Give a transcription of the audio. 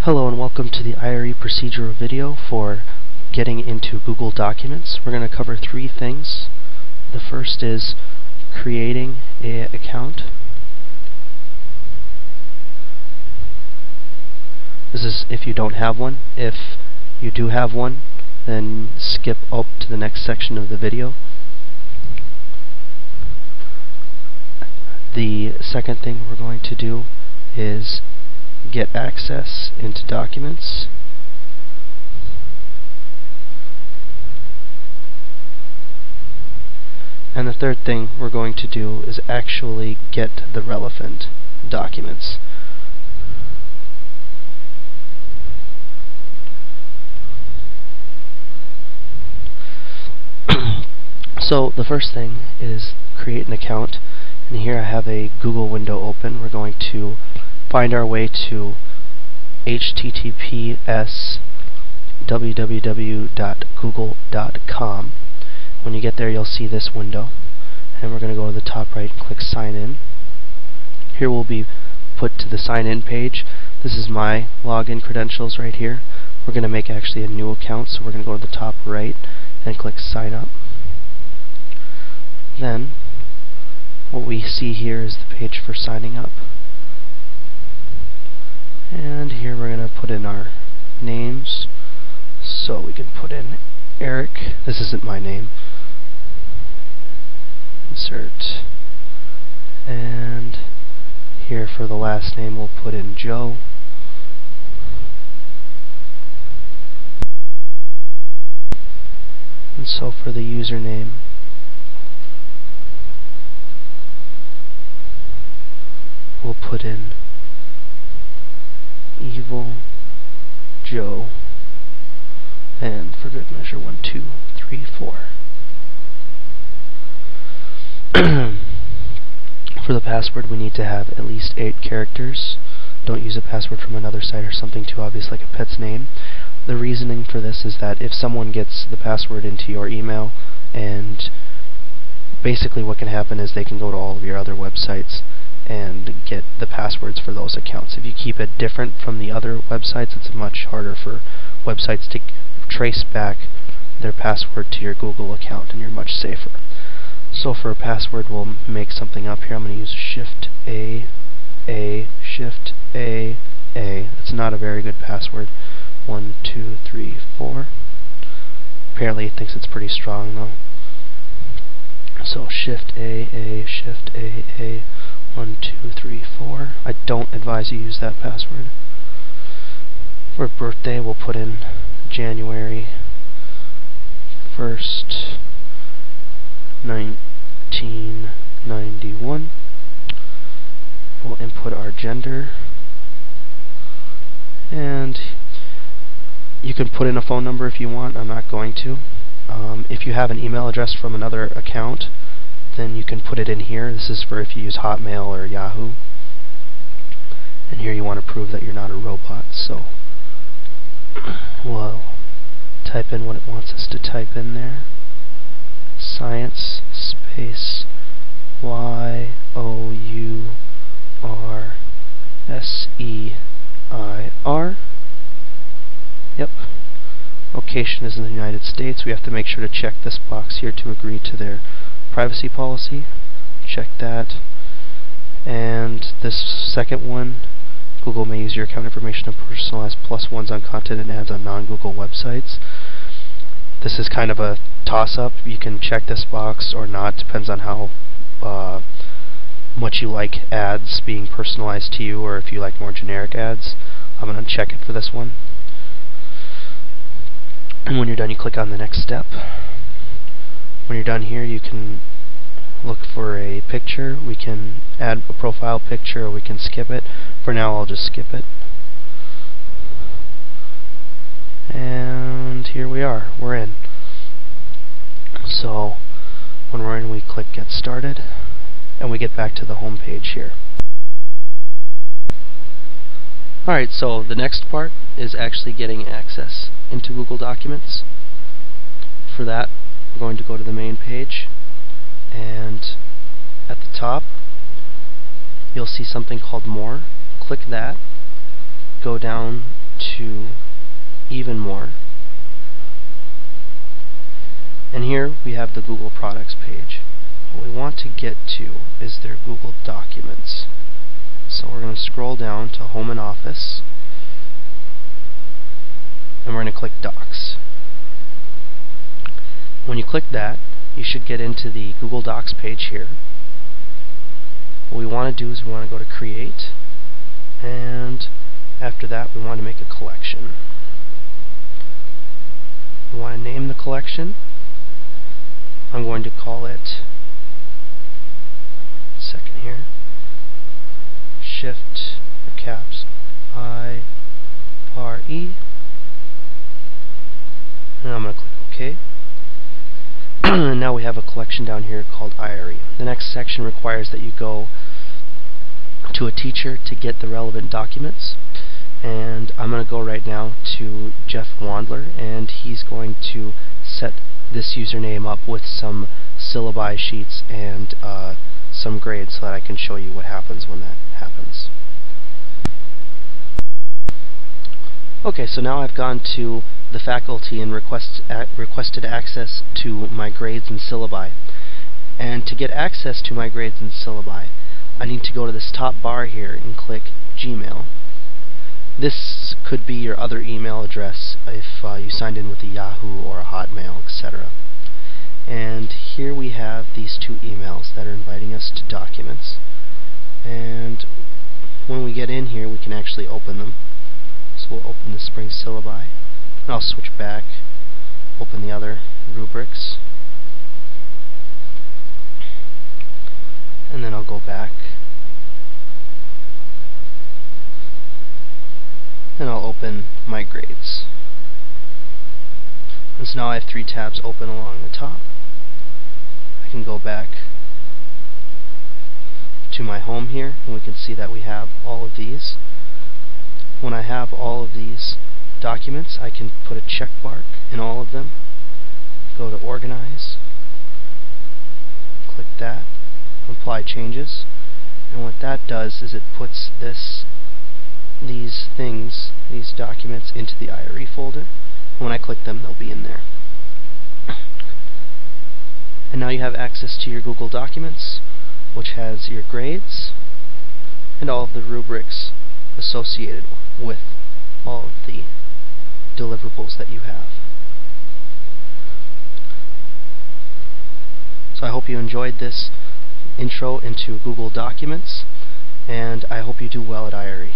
Hello and welcome to the IRE procedural video for getting into Google Documents. We're going to cover three things. The first is creating an account. This is if you don't have one. If you do have one, then skip up to the next section of the video. The second thing we're going to do is get access into documents. And the third thing we're going to do is actually get the relevant documents. So the first thing is create an account, and here I have a Google window open. We're going to find our way to https://www.google.com. When you get there, you'll see this window, and we're going to go to the top right and click sign in. Here we'll be put to the sign in page. This is my login credentials right here. We're going to make actually a new account, so we're going to go to the top right and click sign up. Then what we see here is the page for signing up. And here we're going to put in our names. So we can put in Eric. This isn't my name. Insert. And here for the last name we'll put in Joe. And so for the username, we'll put in Evil Joe, and for good measure 1, 2, 3, 4. For the password, we need to have at least 8 characters. Don't use a password from another site or something too obvious like a pet's name. The reasoning for this is that if someone gets the password into your email, and basically what can happen is they can go to all of your other websites and get the passwords for those accounts. If you keep it different from the other websites, it's much harder for websites to trace back their password to your Google account, and you're much safer. So for a password, we'll make something up here. I'm going to use Shift A, Shift A. That's not a very good password. 1, 2, 3, 4. Apparently it thinks it's pretty strong though. So Shift A, Shift A. 1, 2, 3, 4. I don't advise you use that password. For birthday, we'll put in January 1st, 1991. We'll input our gender, and you can put in a phone number if you want. I'm not going to. If you have an email address from another account, then you can put it in here. This is for if you use Hotmail or Yahoo. And here you want to prove that you're not a robot, so we'll type in what it wants us to type in there. Science space YOURSEIR. Yep. Location is in the United States. We have to make sure to check this box here to agree to their privacy policy. Check that. And this second one, Google may use your account information to personalize +1s on content and ads on non-Google websites. This is kind of a toss-up. You can check this box or not. Depends on how much you like ads being personalized to you, or if you like more generic ads. I'm going to check it for this one. And when you're done, you click on the next step. When you're done here, you can look for a picture. We can add a profile picture, or we can skip it. For now, I'll just skip it. And here we are. We're in. So when we're in, we click Get Started, and we get back to the home page here. Alright, so the next part is actually getting access into Google Documents. For that, we're going to go to the main page, and at the top you'll see something called More. Click that, go down to even more. And here we have the Google Products page. What we want to get to is their Google Documents. So we're going to scroll down to Home and Office, and we're going to click Docs. When you click that, you should get into the Google Docs page here. What we want to do is we want to go to Create, and after that we want to make a collection. We want to name the collection. I'm going to call it, second here, Shift or Caps IRE, and I'm going to click OK. And now we have a collection down here called IRE. The next section requires that you go to a teacher to get the relevant documents, and I'm going to go right now to Jeff Wandler, and he's going to set this username up with some syllabi sheets and some grades so that I can show you what happens when that happens. Okay, so now I've gone to the faculty and requested access to my grades and syllabi. And to get access to my grades and syllabi, I need to go to this top bar here and click Gmail. This could be your other email address if you signed in with a Yahoo or a Hotmail, etc. And here we have these two emails that are inviting us to documents. And when we get in here, we can actually open them. So we'll open the Spring Syllabi, and I'll switch back, open the other rubrics, and then I'll go back, and I'll open my grades. And so now I have 3 tabs open along the top. I can go back to my home here, and we can see that we have all of these. When I have all of these documents, I can put a check mark in all of them, go to Organize, click that, apply changes, and what that does is it puts these documents into the IRE folder. When I click them, they'll be in there. And now you have access to your Google Documents, which has your grades and all of the rubrics associated with all of the deliverables that you have. So I hope you enjoyed this intro into Google Documents, and I hope you do well at IRE.